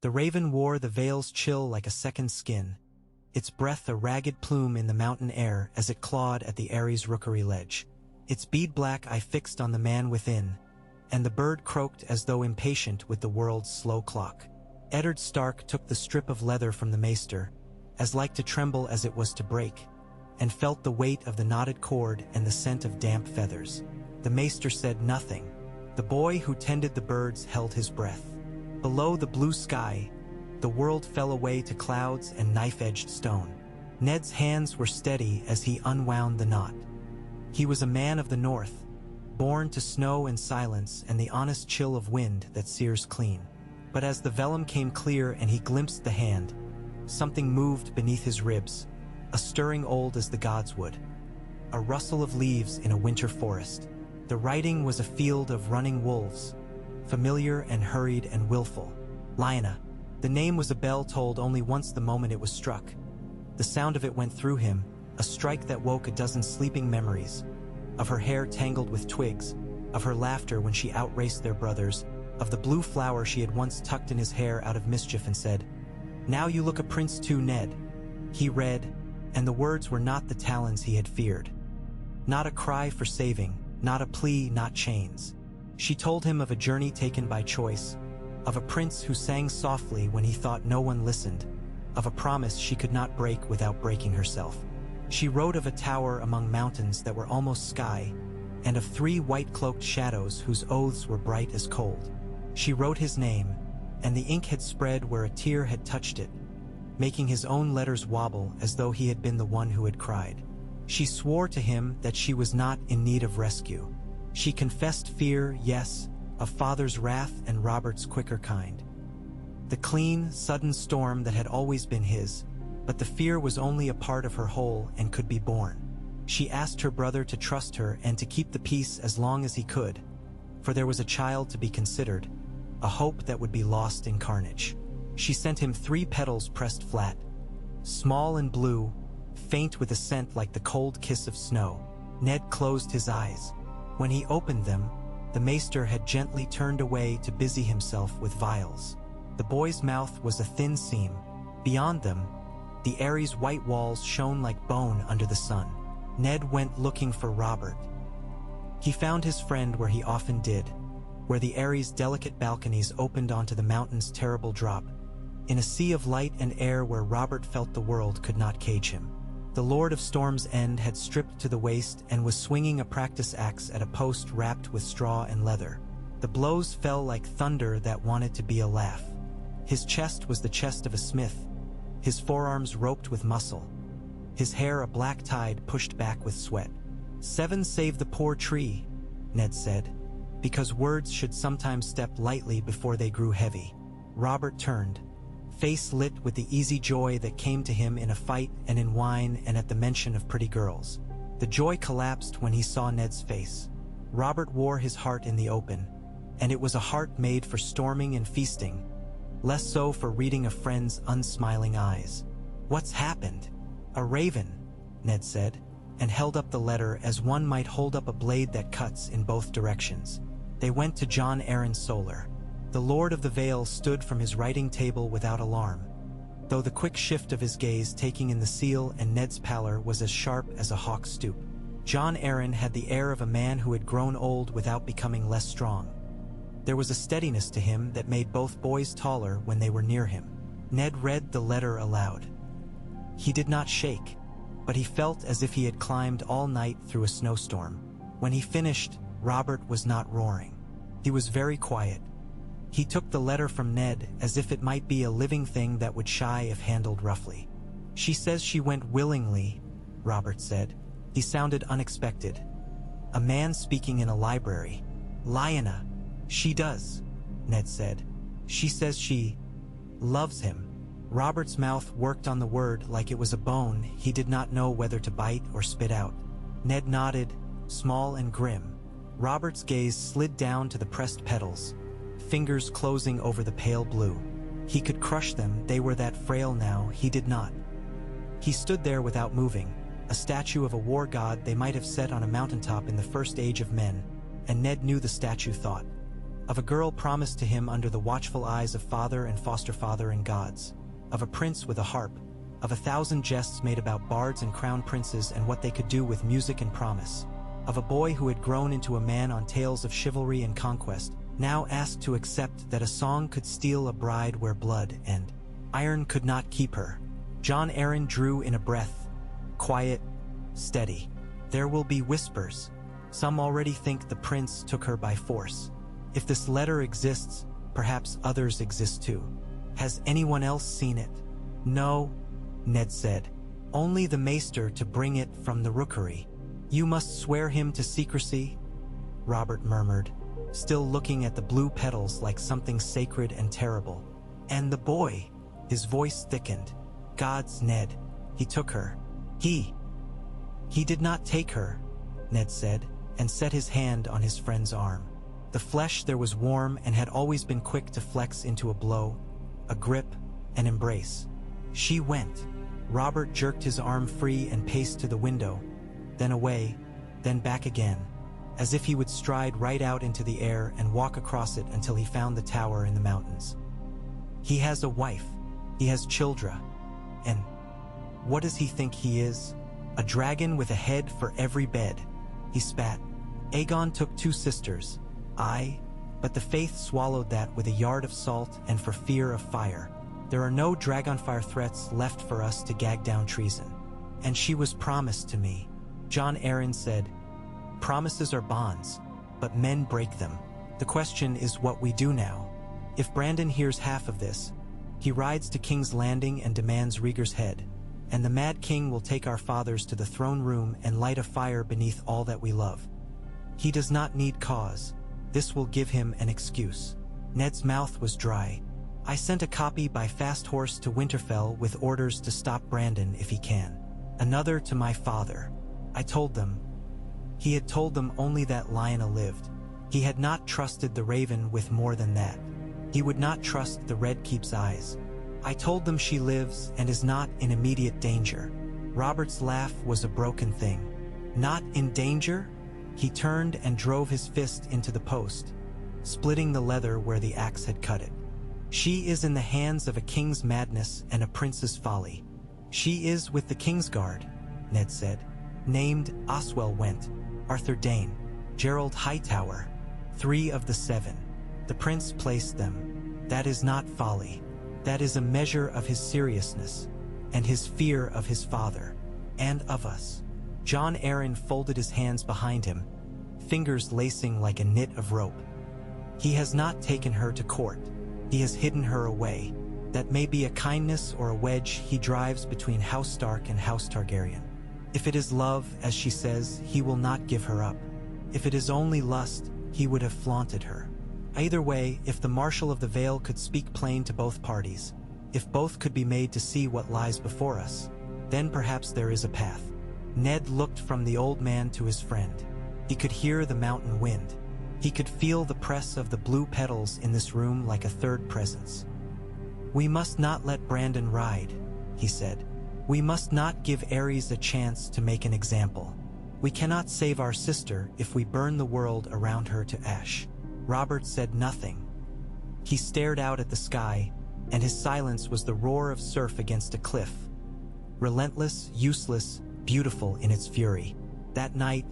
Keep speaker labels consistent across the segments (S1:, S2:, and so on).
S1: The raven wore the veil's chill like a second skin, its breath a ragged plume in the mountain air as it clawed at the Ares' rookery ledge. Its bead-black eye fixed on the man within, and the bird croaked as though impatient with the world's slow clock. Eddard Stark took the strip of leather from the maester, as like to tremble as it was to break, and felt the weight of the knotted cord and the scent of damp feathers. The maester said nothing. The boy who tended the birds held his breath. Below the blue sky, the world fell away to clouds and knife-edged stone. Ned's hands were steady as he unwound the knot. He was a man of the north, born to snow and silence and the honest chill of wind that sears clean. But as the vellum came clear and he glimpsed the hand, something moved beneath his ribs, a stirring old as the gods would, a rustle of leaves in a winter forest. The writing was a field of running wolves, familiar and hurried and willful. Lyanna. The name was a bell tolled only once the moment it was struck. The sound of it went through him, a strike that woke a dozen sleeping memories, of her hair tangled with twigs, of her laughter when she outraced their brothers, of the blue flower she had once tucked in his hair out of mischief and said, "Now you look a prince too, Ned." He read, and the words were not the talons he had feared. Not a cry for saving, not a plea, not chains. She told him of a journey taken by choice, of a prince who sang softly when he thought no one listened, of a promise she could not break without breaking herself. She wrote of a tower among mountains that were almost sky, and of 3 white-cloaked shadows whose oaths were bright as cold. She wrote his name, and the ink had spread where a tear had touched it, making his own letters wobble as though he had been the one who had cried. She swore to him that she was not in need of rescue. She confessed fear, yes, of father's wrath and Robert's quicker kind. The clean, sudden storm that had always been his, but the fear was only a part of her whole and could be borne. She asked her brother to trust her and to keep the peace as long as he could, for there was a child to be considered, a hope that would be lost in carnage. She sent him 3 petals pressed flat, small and blue, faint with a scent like the cold kiss of snow. Ned closed his eyes. When he opened them, the maester had gently turned away to busy himself with vials. The boy's mouth was a thin seam. Beyond them, the Ares' white walls shone like bone under the sun. Ned went looking for Robert. He found his friend where he often did, where the Ares' delicate balconies opened onto the mountain's terrible drop, in a sea of light and air where Robert felt the world could not cage him. The Lord of Storm's End had stripped to the waist and was swinging a practice axe at a post wrapped with straw and leather. The blows fell like thunder that wanted to be a laugh. His chest was the chest of a smith, his forearms roped with muscle, his hair a black tide pushed back with sweat. 7 save the poor tree, Ned said, because words should sometimes step lightly before they grew heavy. Robert turned, face lit with the easy joy that came to him in a fight and in wine and at the mention of pretty girls. The joy collapsed when he saw Ned's face. Robert wore his heart in the open, and it was a heart made for storming and feasting, less so for reading a friend's unsmiling eyes. "What's happened?" "A raven," Ned said, and held up the letter as one might hold up a blade that cuts in both directions. They went to John Arryn Solar. The Lord of the Vale stood from his writing table without alarm, though the quick shift of his gaze taking in the seal and Ned's pallor was as sharp as a hawk's stoop. John Arryn had the air of a man who had grown old without becoming less strong. There was a steadiness to him that made both boys taller when they were near him. Ned read the letter aloud. He did not shake, but he felt as if he had climbed all night through a snowstorm. When he finished, Robert was not roaring. He was very quiet. He took the letter from Ned as if it might be a living thing that would shy if handled roughly. "She says she went willingly," Robert said. He sounded unexpected. A man speaking in a library. "Lyanna, she does," Ned said. "She says she loves him." Robert's mouth worked on the word like it was a bone he did not know whether to bite or spit out. Ned nodded, small and grim. Robert's gaze slid down to the pressed petals, fingers closing over the pale blue. He could crush them, they were that frail now, he did not. He stood there without moving, a statue of a war god they might have set on a mountaintop in the first age of men, and Ned knew the statue thought. of a girl promised to him under the watchful eyes of father and foster father and gods, of a prince with a harp, of 1,000 jests made about bards and crown princes and what they could do with music and promise, of a boy who had grown into a man on tales of chivalry and conquest, now asked to accept that a song could steal a bride where blood and iron could not keep her. Jon Arryn drew in a breath, quiet, steady. There will be whispers. Some already think the prince took her by force. If this letter exists, perhaps others exist too. Has anyone else seen it? No, Ned said. Only the maester to bring it from the rookery. You must swear him to secrecy, Robert murmured, still looking at the blue petals like something sacred and terrible. And the boy, his voice thickened. Gods, Ned, he took her. He did not take her, Ned said, and set his hand on his friend's arm. The flesh there was warm and had always been quick to flex into a blow, a grip, an embrace. She went. Robert jerked his arm free and paced to the window, then away, then back again, as if he would stride right out into the air and walk across it until he found the tower in the mountains. He has a wife. He has children. And what does he think he is? A dragon with a head for every bed. He spat. Aegon took 2 sisters. But the faith swallowed that with a yard of salt and for fear of fire. There are no dragonfire threats left for us to gag down treason. And she was promised to me. Jon Arryn said, promises are bonds, but men break them. The question is what we do now. If Brandon hears half of this, he rides to King's Landing and demands Rhaegar's head, and the Mad King will take our fathers to the throne room and light a fire beneath all that we love. He does not need cause. This will give him an excuse. Ned's mouth was dry. I sent a copy by fast horse to Winterfell with orders to stop Brandon if he can. Another to my father. I told them. He had told them only that Lyanna lived. He had not trusted the Raven with more than that. He would not trust the Red Keep's eyes. I told them she lives and is not in immediate danger. Robert's laugh was a broken thing. Not in danger? He turned and drove his fist into the post, splitting the leather where the axe had cut it. She is in the hands of a king's madness and a prince's folly. She is with the Kingsguard, Ned said. Named Oswell Went, Arthur Dane, Gerald Hightower, 3 of the 7. The prince placed them. That is not folly. That is a measure of his seriousness, and his fear of his father, and of us. Jon Arryn folded his hands behind him, fingers lacing like a knit of rope. He has not taken her to court. He has hidden her away. That may be a kindness or a wedge he drives between House Stark and House Targaryen. If it is love, as she says, he will not give her up. If it is only lust, he would have flaunted her. Either way, if the Marshal of the Vale could speak plain to both parties, if both could be made to see what lies before us, then perhaps there is a path. Ned looked from the old man to his friend. He could hear the mountain wind. He could feel the press of the blue petals in this room like a third presence. We must not let Brandon ride, he said. We must not give Aerys a chance to make an example. We cannot save our sister if we burn the world around her to ash. Robert said nothing. He stared out at the sky, and his silence was the roar of surf against a cliff. Relentless, useless, beautiful in its fury. That night,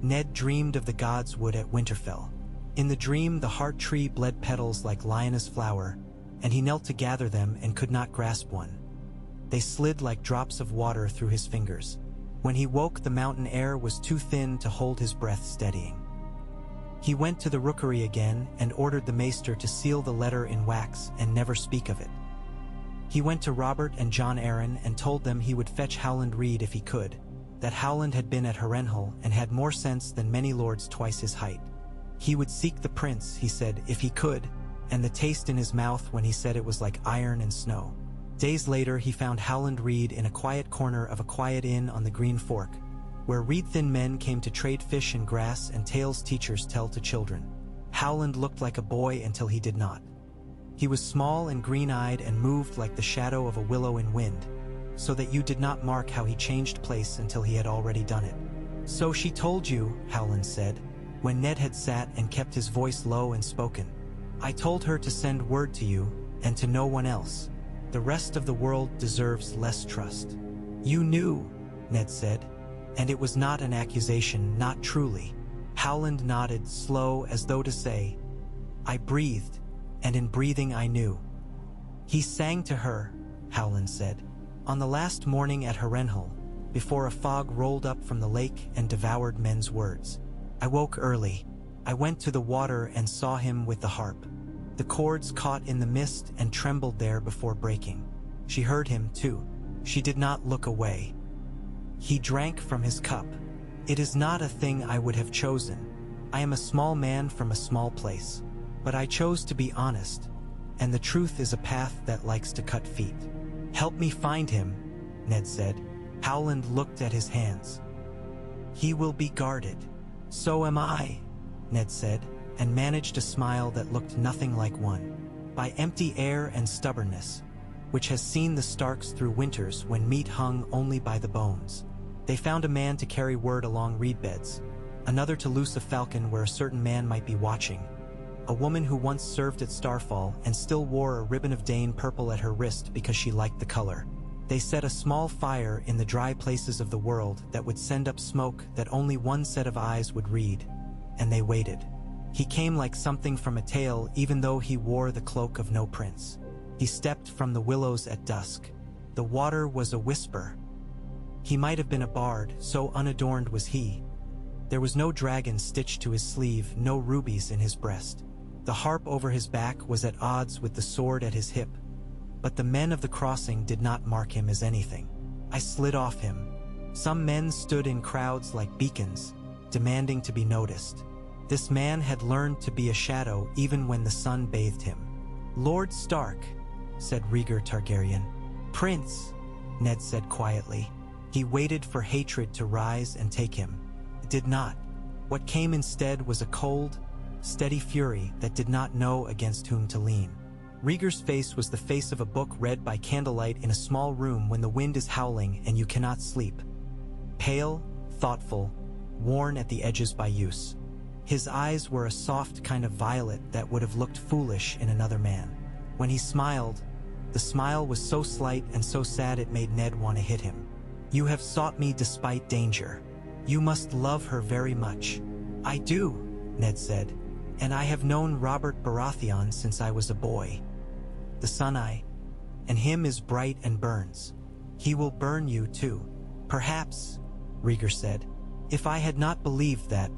S1: Ned dreamed of the gods' wood at Winterfell. In the dream, the heart tree bled petals like Lyanna's flower, and he knelt to gather them and could not grasp one. They slid like drops of water through his fingers. When he woke, the mountain air was too thin to hold his breath steadying. He went to the rookery again and ordered the maester to seal the letter in wax and never speak of it. He went to Robert and Jon Arryn and told them he would fetch Howland Reed if he could, that Howland had been at Harrenhal and had more sense than many lords twice his height. He would seek the prince, he said, if he could, and the taste in his mouth when he said it was like iron and snow. Days later, he found Howland Reed in a quiet corner of a quiet inn on the Green Fork, where reed-thin men came to trade fish and grass and tales teachers tell to children. Howland looked like a boy until he did not. He was small and green-eyed and moved like the shadow of a willow in wind, so that you did not mark how he changed place until he had already done it. So she told you, Howland said. when Ned had sat and kept his voice low and spoken. "I told her to send word to you, and to no one else. The rest of the world deserves less trust." "You knew," Ned said, and it was not an accusation, not truly. Howland nodded, slow as though to say, "I breathed, and in breathing I knew." "He sang to her," Howland said, "on the last morning at Harrenhal, before a fog rolled up from the lake and devoured men's words. I woke early. I went to the water and saw him with the harp. The chords caught in the mist and trembled there before breaking. She heard him, too. She did not look away. He drank from his cup. It is not a thing I would have chosen. I am a small man from a small place. But I chose to be honest, and the truth is a path that likes to cut feet." "Help me find him," Ned said. Howland looked at his hands. "He will be guarded." "So am I," Ned said, and managed a smile that looked nothing like one. "By empty air and stubbornness, which has seen the Starks through winters when meat hung only by the bones. They found a man to carry word along reed beds, another to loose a falcon where a certain man might be watching, a woman who once served at Starfall and still wore a ribbon of Dane purple at her wrist because she liked the color. They set a small fire in the dry places of the world that would send up smoke that only one set of eyes would read, and they waited. He came like something from a tale, even though he wore the cloak of no prince. He stepped from the willows at dusk. The water was a whisper. He might have been a bard, so unadorned was he. There was no dragon stitched to his sleeve, no rubies in his breast. The harp over his back was at odds with the sword at his hip. But the men of the crossing did not mark him as anything. I slid off him. Some men stood in crowds like beacons, demanding to be noticed. This man had learned to be a shadow even when the sun bathed him. "Lord Stark," said Rhaegar Targaryen. "Prince," Ned said quietly. He waited for hatred to rise and take him. It did not. What came instead was a cold, steady fury that did not know against whom to lean. Rhaegar's face was the face of a book read by candlelight in a small room when the wind is howling and you cannot sleep. Pale, thoughtful, worn at the edges by use. His eyes were a soft kind of violet that would have looked foolish in another man. When he smiled, the smile was so slight and so sad it made Ned want to hit him. "You have sought me despite danger. You must love her very much." "I do," Ned said, "and I have known Robert Baratheon since I was a boy. The sun and him is bright and burns. He will burn you too." "Perhaps," Rhaegar said. "If I had not believed that,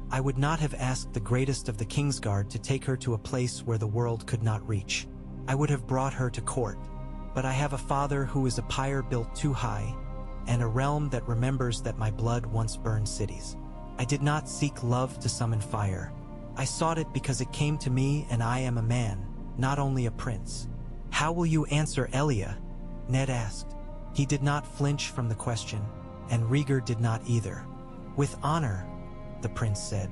S1: I would not have asked the greatest of the Kingsguard to take her to a place where the world could not reach. I would have brought her to court. But I have a father who is a pyre built too high, and a realm that remembers that my blood once burned cities. I did not seek love to summon fire. I sought it because it came to me, and I am a man, not only a prince." "How will you answer Elia?" Ned asked. He did not flinch from the question, and Rhaegar did not either. "With honor," the prince said.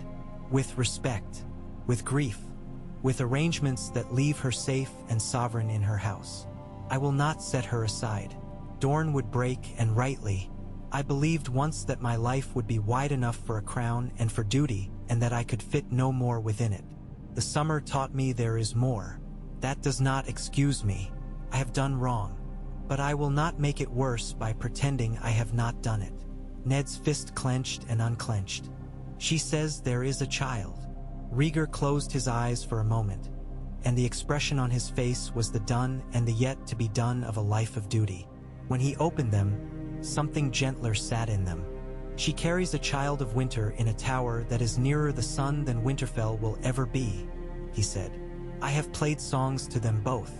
S1: "With respect. With grief. With arrangements that leave her safe and sovereign in her house. I will not set her aside. Dorne would break, and rightly. I believed once that my life would be wide enough for a crown and for duty, and that I could fit no more within it. The summer taught me there is more. That does not excuse me. I have done wrong. But I will not make it worse by pretending I have not done it." Ned's fist clenched and unclenched. "She says there is a child." Rhaegar closed his eyes for a moment, and the expression on his face was the done and the yet to be done of a life of duty. When he opened them, something gentler sat in them. "She carries a child of winter in a tower that is nearer the sun than Winterfell will ever be," he said. "I have played songs to them both.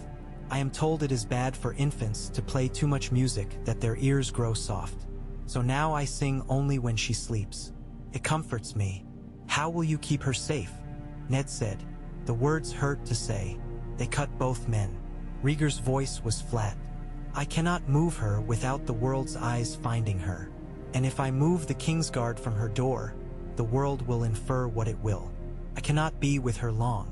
S1: I am told it is bad for infants to play too much music, that their ears grow soft. So now I sing only when she sleeps. It comforts me. How will you keep her safe?" Ned said. The words hurt to say. They cut both men. Rhaegar's voice was flat. "I cannot move her without the world's eyes finding her. And if I move the Kingsguard from her door, the world will infer what it will. I cannot be with her long.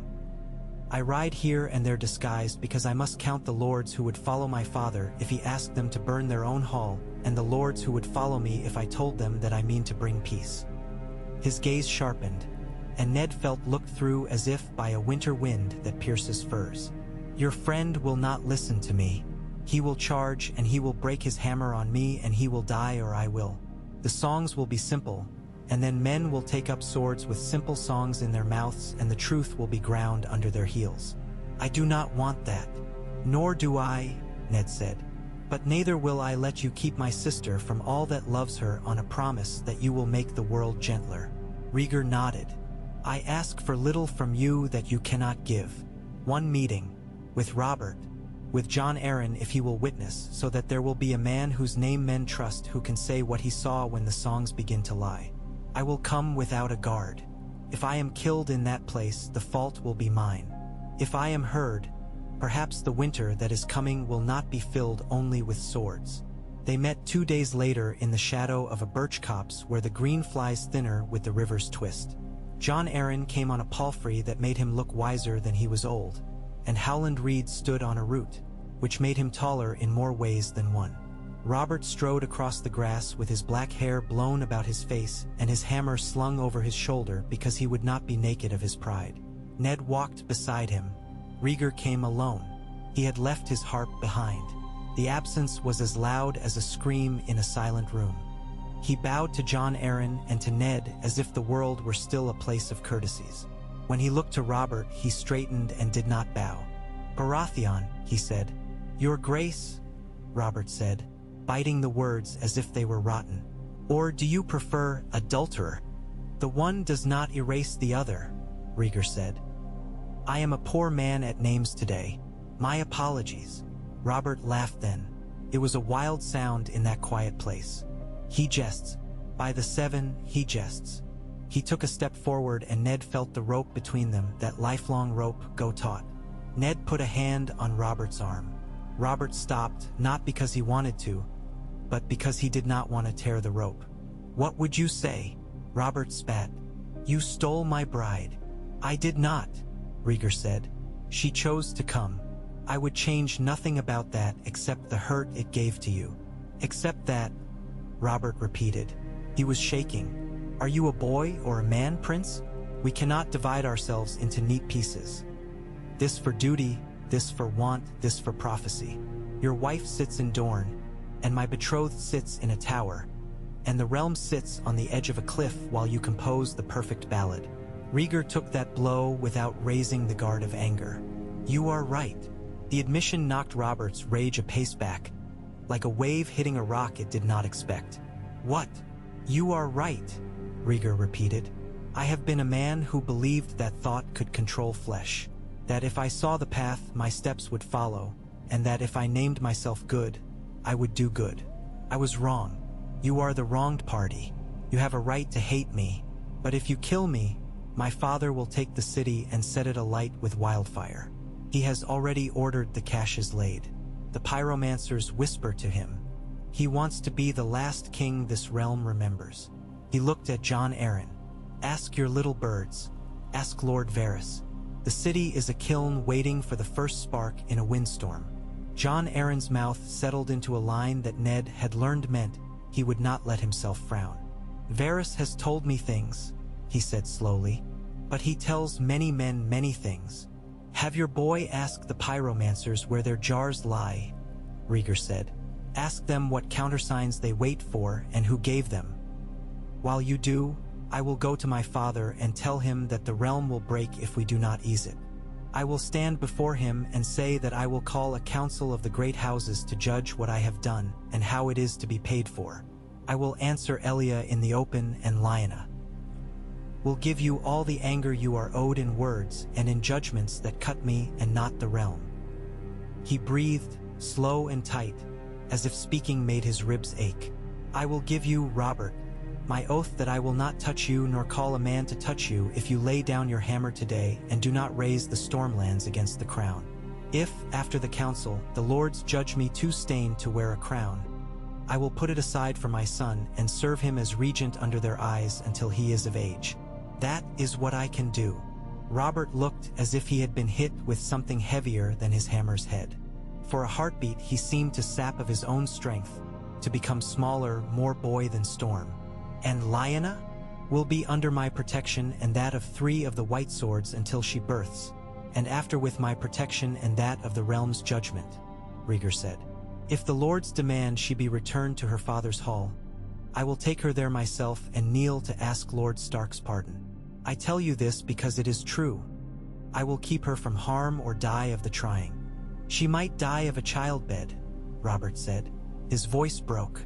S1: I ride here and there disguised because I must count the lords who would follow my father if he asked them to burn their own hall, and the lords who would follow me if I told them that I mean to bring peace." His gaze sharpened, and Ned felt looked through as if by a winter wind that pierces furs. "Your friend will not listen to me. He will charge, and he will break his hammer on me, and he will die, or I will. The songs will be simple, and then men will take up swords with simple songs in their mouths, and the truth will be ground under their heels. I do not want that." "Nor do I," Ned said. "But neither will I let you keep my sister from all that loves her on a promise that you will make the world gentler." Rhaegar nodded. "I ask for little from you that you cannot give. One meeting, with Robert, with Jon Arryn if he will witness, so that there will be a man whose name men trust who can say what he saw when the songs begin to lie. I will come without a guard. If I am killed in that place, the fault will be mine. If I am heard, perhaps the winter that is coming will not be filled only with swords." They met 2 days later in the shadow of a birch copse where the green flies thinner with the river's twist. Jon Arryn came on a palfrey that made him look wiser than he was old, and Howland Reed stood on a root, which made him taller in more ways than one. Robert strode across the grass with his black hair blown about his face and his hammer slung over his shoulder because he would not be naked of his pride. Ned walked beside him. Rhaegar came alone. He had left his harp behind. The absence was as loud as a scream in a silent room. He bowed to Jon Arryn and to Ned as if the world were still a place of courtesies. When he looked to Robert, he straightened and did not bow. "Baratheon," he said. "Your Grace," Robert said, biting the words as if they were rotten. "Or do you prefer adulterer?" "The one does not erase the other," Rhaegar said. "I am a poor man at names today. My apologies." Robert laughed then. It was a wild sound in that quiet place. "He jests. By the seven, he jests." He took a step forward and Ned felt the rope between them, that lifelong rope, go taut. Ned put a hand on Robert's arm. Robert stopped, not because he wanted to, but because he did not want to tear the rope. "What would you say?" Robert spat. "You stole my bride." "I did not," Rhaegar said. "She chose to come. I would change nothing about that except the hurt it gave to you." "Except that," Robert repeated. He was shaking. "Are you a boy or a man, Prince? We cannot divide ourselves into neat pieces. This for duty, this for want, this for prophecy. Your wife sits in Dorne, and my betrothed sits in a tower, and the realm sits on the edge of a cliff while you compose the perfect ballad." Rhaegar took that blow without raising the guard of anger. "You are right." The admission knocked Robert's rage a pace back, like a wave hitting a rock it did not expect. "What?" "You are right," Rhaegar repeated. "I have been a man who believed that thought could control flesh, that if I saw the path, my steps would follow, and that if I named myself good, I would do good. I was wrong. You are the wronged party. You have a right to hate me, but if you kill me, my father will take the city and set it alight with wildfire. He has already ordered the caches laid. The pyromancers whisper to him. He wants to be the last king this realm remembers." He looked at Jon Arryn. "Ask your little birds. Ask Lord Varys. The city is a kiln waiting for the first spark in a windstorm." Jon Arryn's mouth settled into a line that Ned had learned meant he would not let himself frown. "Varys has told me things," he said slowly, "but he tells many men many things. Have your boy ask the pyromancers where their jars lie," Rhaegar said. "Ask them what countersigns they wait for and who gave them. While you do, I will go to my father and tell him that the realm will break if we do not ease it. I will stand before him and say that I will call a council of the great houses to judge what I have done and how it is to be paid for. I will answer Elia in the open, and Lyanna will give you all the anger you are owed in words and in judgments that cut me and not the realm." He breathed, slow and tight, as if speaking made his ribs ache. "I will give you, Robert, my oath that I will not touch you nor call a man to touch you if you lay down your hammer today and do not raise the Stormlands against the crown. If, after the council, the lords judge me too stained to wear a crown, I will put it aside for my son and serve him as regent under their eyes until he is of age. That is what I can do." Robert looked as if he had been hit with something heavier than his hammer's head. For a heartbeat he seemed to sap of his own strength, to become smaller, more boy than storm. "And Lyanna?" will be under my protection and that of 3 of the white swords until she births, and after with my protection and that of the realm's judgment," Rhaegar said. "If the lords demand she be returned to her father's hall, I will take her there myself and kneel to ask Lord Stark's pardon. I tell you this because it is true. I will keep her from harm or die of the trying." "She might die of a childbed," Robert said. His voice broke.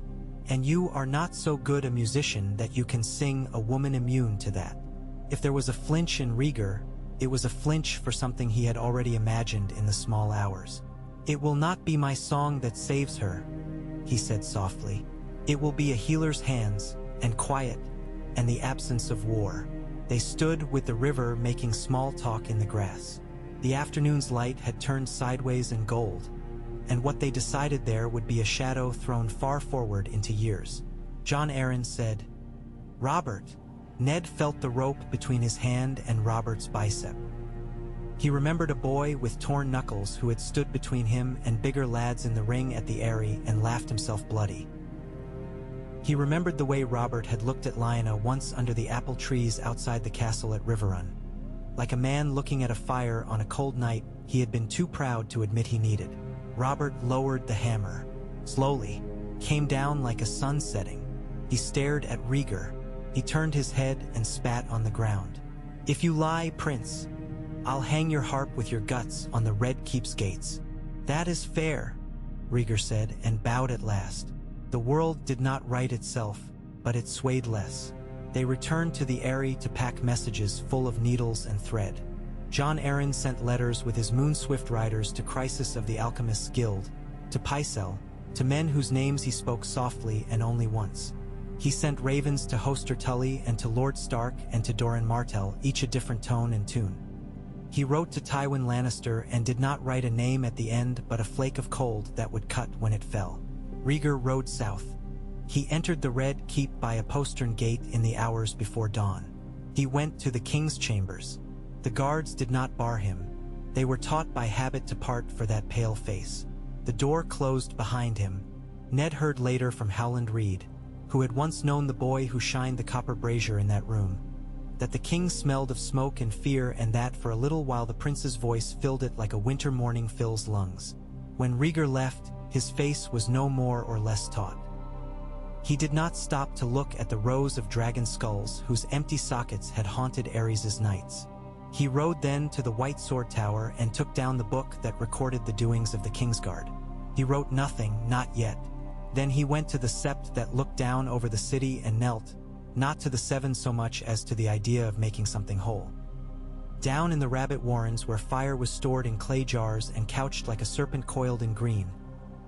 S1: "And you are not so good a musician that you can sing a woman immune to that." If there was a flinch in Rhaegar, it was a flinch for something he had already imagined in the small hours. "It will not be my song that saves her," he said softly. "It will be a healer's hands, and quiet, and the absence of war." They stood with the river making small talk in the grass. The afternoon's light had turned sideways and gold, and what they decided there would be a shadow thrown far forward into years. Jon Arryn said, "Robert." Ned felt the rope between his hand and Robert's bicep. He remembered a boy with torn knuckles who had stood between him and bigger lads in the ring at the Eyrie and laughed himself bloody. He remembered the way Robert had looked at Lyanna once under the apple trees outside the castle at Riverrun. Like a man looking at a fire on a cold night he had been too proud to admit he needed. Robert lowered the hammer. Slowly, came down like a sun setting. He stared at Rhaegar. He turned his head and spat on the ground. "If you lie, Prince, I'll hang your harp with your guts on the Red Keep's gates." "That is fair," Rhaegar said and bowed at last. The world did not right itself, but it swayed less. They returned to the Eyrie to pack messages full of needles and thread. Jon Arryn sent letters with his Moonswift riders to Crisis of the Alchemists Guild, to Pycelle, to men whose names he spoke softly and only once. He sent ravens to Hoster Tully and to Lord Stark and to Doran Martell, each a different tone and tune. He wrote to Tywin Lannister and did not write a name at the end but a flake of cold that would cut when it fell. Rhaegar rode south. He entered the Red Keep by a postern gate in the hours before dawn. He went to the king's chambers. The guards did not bar him. They were taught by habit to part for that pale face. The door closed behind him. Ned heard later from Howland Reed, who had once known the boy who shined the copper brazier in that room, that the king smelled of smoke and fear, and that for a little while the prince's voice filled it like a winter morning fills lungs. When Rhaegar left, his face was no more or less taut. He did not stop to look at the rows of dragon skulls whose empty sockets had haunted Aerys' nights. He rode then to the White Sword Tower and took down the book that recorded the doings of the Kingsguard. He wrote nothing, not yet. Then he went to the sept that looked down over the city and knelt, not to the Seven so much as to the idea of making something whole. Down in the rabbit warrens where fire was stored in clay jars and couched like a serpent coiled in green,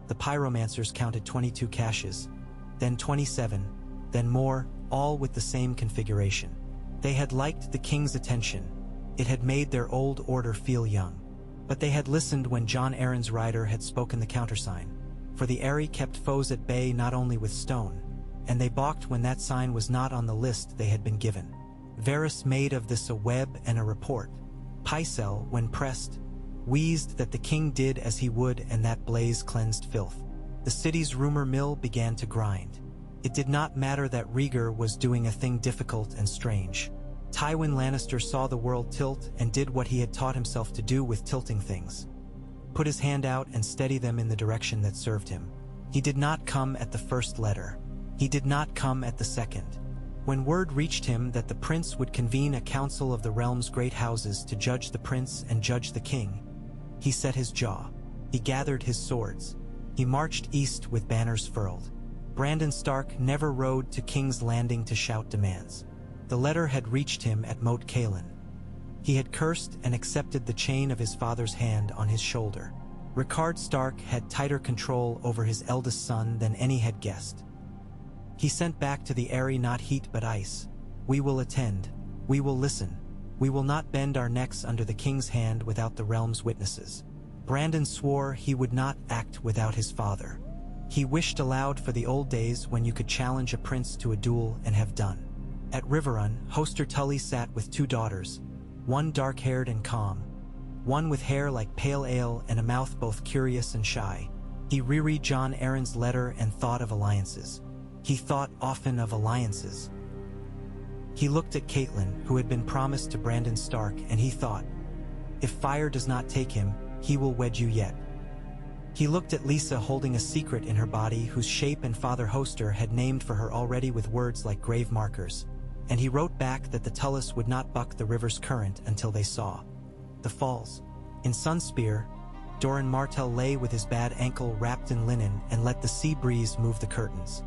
S1: the pyromancers counted 22 caches, then 27, then more, all with the same configuration. They had liked the king's attention. It had made their old order feel young. But they had listened when Jon Arryn's rider had spoken the countersign. For the Eyrie kept foes at bay not only with stone, and they balked when that sign was not on the list they had been given. Varys made of this a web and a report. Pycelle, when pressed, wheezed that the king did as he would and that blaze cleansed filth. The city's rumor mill began to grind. It did not matter that Rhaegar was doing a thing difficult and strange. Tywin Lannister saw the world tilt and did what he had taught himself to do with tilting things. Put his hand out and steady them in the direction that served him. He did not come at the first letter. He did not come at the second. When word reached him that the prince would convene a council of the realm's great houses to judge the prince and judge the king, he set his jaw. He gathered his swords. He marched east with banners furled. Brandon Stark never rode to King's Landing to shout demands. The letter had reached him at Moat Cailin. He had cursed and accepted the chain of his father's hand on his shoulder. Rickard Stark had tighter control over his eldest son than any had guessed. He sent back to the Eyrie not heat but ice. "We will attend. We will listen. We will not bend our necks under the king's hand without the realm's witnesses." Brandon swore he would not act without his father. He wished aloud for the old days when you could challenge a prince to a duel and have done. At Riverrun, Hoster Tully sat with 2 daughters, one dark-haired and calm, one with hair like pale ale and a mouth both curious and shy. He reread Jon Arryn's letter and thought of alliances. He thought often of alliances. He looked at Catelyn, who had been promised to Brandon Stark, and he thought, if fire does not take him, he will wed you yet. He looked at Lisa holding a secret in her body whose shape and Father Hoster had named for her already with words like grave markers, and he wrote back that the Tullus would not buck the river's current until they saw the falls. In Sunspear, Doran Martell lay with his bad ankle wrapped in linen and let the sea breeze move the curtains.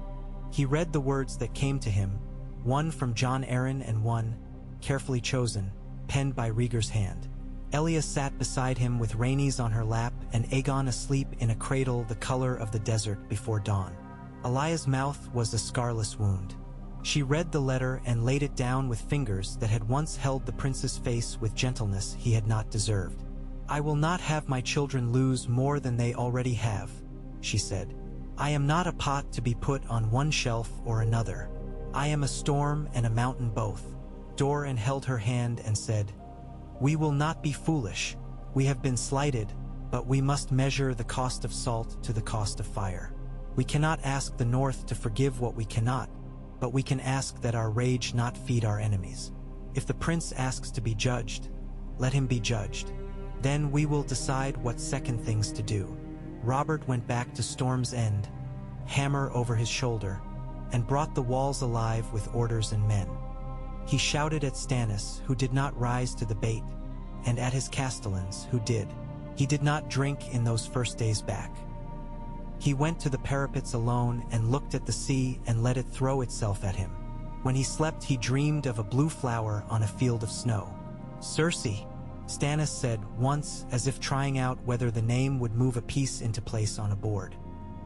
S1: He read the words that came to him, one from Jon Arryn and one, carefully chosen, penned by Rhaegar's hand. Elia sat beside him with Rhaenys on her lap and Aegon asleep in a cradle the color of the desert before dawn. Elia's mouth was a scarless wound. She read the letter and laid it down with fingers that had once held the prince's face with gentleness he had not deserved. I will not have my children lose more than they already have, she said. I am not a pot to be put on one shelf or another. I am a storm and a mountain both. Doran held her hand and said, we will not be foolish. We have been slighted, but we must measure the cost of salt to the cost of fire. We cannot ask the North to forgive what we cannot, but we can ask that our rage not feed our enemies. If the prince asks to be judged, let him be judged. Then we will decide what second things to do. Robert went back to Storm's End, hammer over his shoulder, and brought the walls alive with orders and men. He shouted at Stannis, who did not rise to the bait, and at his castellans, who did. He did not drink in those first days back. He went to the parapets alone and looked at the sea and let it throw itself at him. When he slept, he dreamed of a blue flower on a field of snow. Cersei, Stannis said once, as if trying out whether the name would move a piece into place on a board.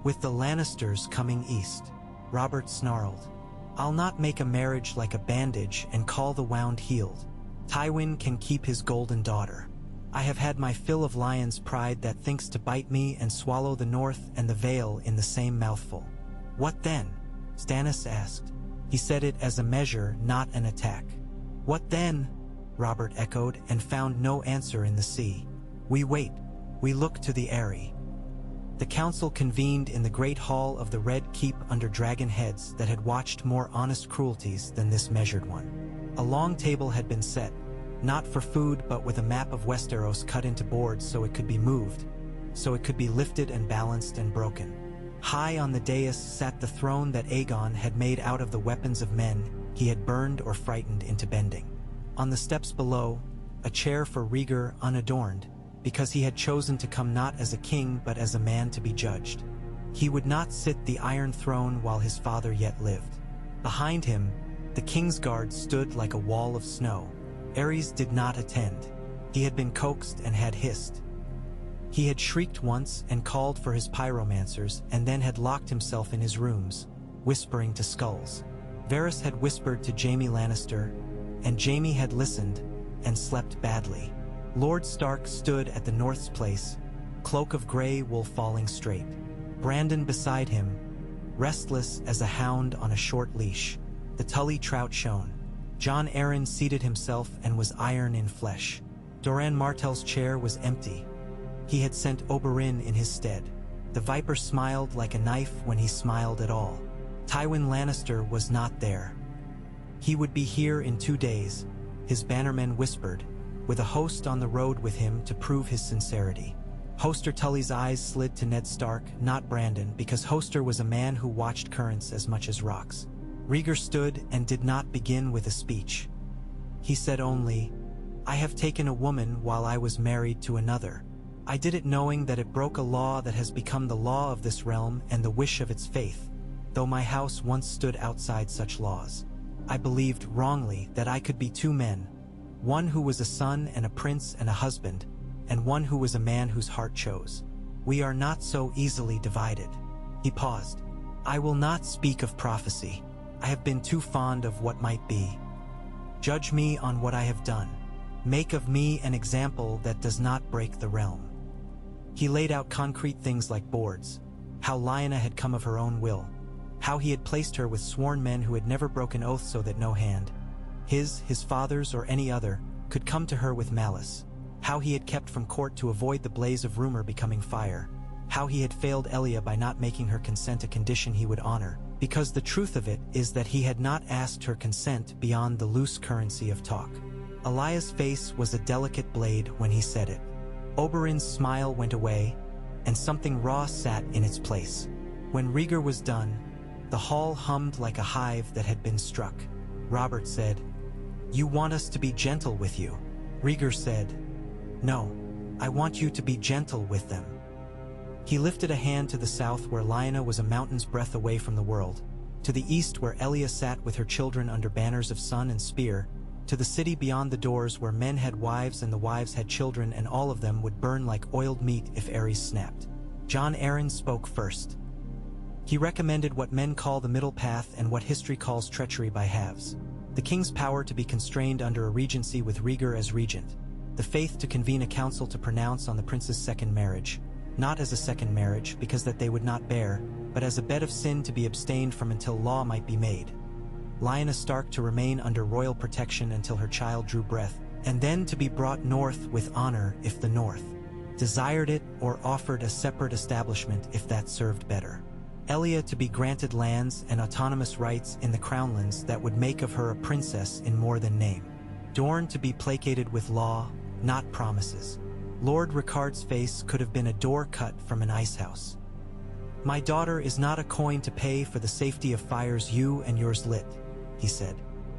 S1: With the Lannisters coming east, Robert snarled, I'll not make a marriage like a bandage and call the wound healed. Tywin can keep his golden daughter. I have had my fill of lion's pride that thinks to bite me and swallow the North and the Vale in the same mouthful. What then? Stannis asked. He said it as a measure, not an attack. What then? Robert echoed and found no answer in the sea. We wait. We look to the Eyrie. The council convened in the great hall of the Red Keep under dragon heads that had watched more honest cruelties than this measured one. A long table had been set, not for food but with a map of Westeros cut into boards so it could be moved, so it could be lifted and balanced and broken. High on the dais sat the throne that Aegon had made out of the weapons of men he had burned or frightened into bending. On the steps below, a chair for Rhaegar unadorned, because he had chosen to come not as a king but as a man to be judged. He would not sit the Iron Throne while his father yet lived. Behind him, the Kingsguard stood like a wall of snow. Aerys did not attend. He had been coaxed and had hissed. He had shrieked once and called for his pyromancers and then had locked himself in his rooms, whispering to skulls. Varys had whispered to Jaime Lannister, and Jaime had listened and slept badly. Lord Stark stood at the North's place, cloak of grey wool falling straight. Brandon beside him, restless as a hound on a short leash. The Tully trout shone. Jon Arryn seated himself and was iron in flesh. Doran Martell's chair was empty. He had sent Oberyn in his stead. The Viper smiled like a knife when he smiled at all. Tywin Lannister was not there. He would be here in 2 days, his bannermen whispered, with a host on the road with him to prove his sincerity. Hoster Tully's eyes slid to Ned Stark, not Brandon, because Hoster was a man who watched currents as much as rocks. Rhaegar stood and did not begin with a speech. He said only, I have taken a woman while I was married to another. I did it knowing that it broke a law that has become the law of this realm and the wish of its faith, though my house once stood outside such laws. I believed wrongly that I could be 2 men, one who was a son and a prince and a husband, and one who was a man whose heart chose. We are not so easily divided. He paused. I will not speak of prophecy. I have been too fond of what might be. Judge me on what I have done. Make of me an example that does not break the realm. He laid out concrete things like boards, how Lyanna had come of her own will, how he had placed her with sworn men who had never broken oath so that no hand, his father's, or any other, could come to her with malice, how he had kept from court to avoid the blaze of rumor becoming fire, how he had failed Elia by not making her consent a condition he would honor, because the truth of it is that he had not asked her consent beyond the loose currency of talk. Elia's face was a delicate blade when he said it. Oberyn's smile went away, and something raw sat in its place. When Rhaegar was done, the hall hummed like a hive that had been struck. Robert said, "You want us to be gentle with you." Rhaegar said, "No, I want you to be gentle with them." He lifted a hand to the south where Lyanna was a mountain's breadth away from the world, to the east where Elia sat with her children under banners of sun and spear, to the city beyond the doors where men had wives and the wives had children and all of them would burn like oiled meat if Ares snapped. Jon Arryn spoke first. He recommended what men call the middle path and what history calls treachery by halves. The king's power to be constrained under a regency with Rhaegar as regent. The faith to convene a council to pronounce on the prince's second marriage, not as a second marriage because that they would not bear, but as a bed of sin to be abstained from until law might be made. Lyanna Stark to remain under royal protection until her child drew breath, and then to be brought north with honor if the north desired it or offered a separate establishment if that served better. Elia to be granted lands and autonomous rights in the crownlands that would make of her a princess in more than name. Dorne to be placated with law, not promises. Lord Ricard's face could have been a door cut from an icehouse. "My daughter is not a coin to pay for the safety of fires you and yours lit," he said.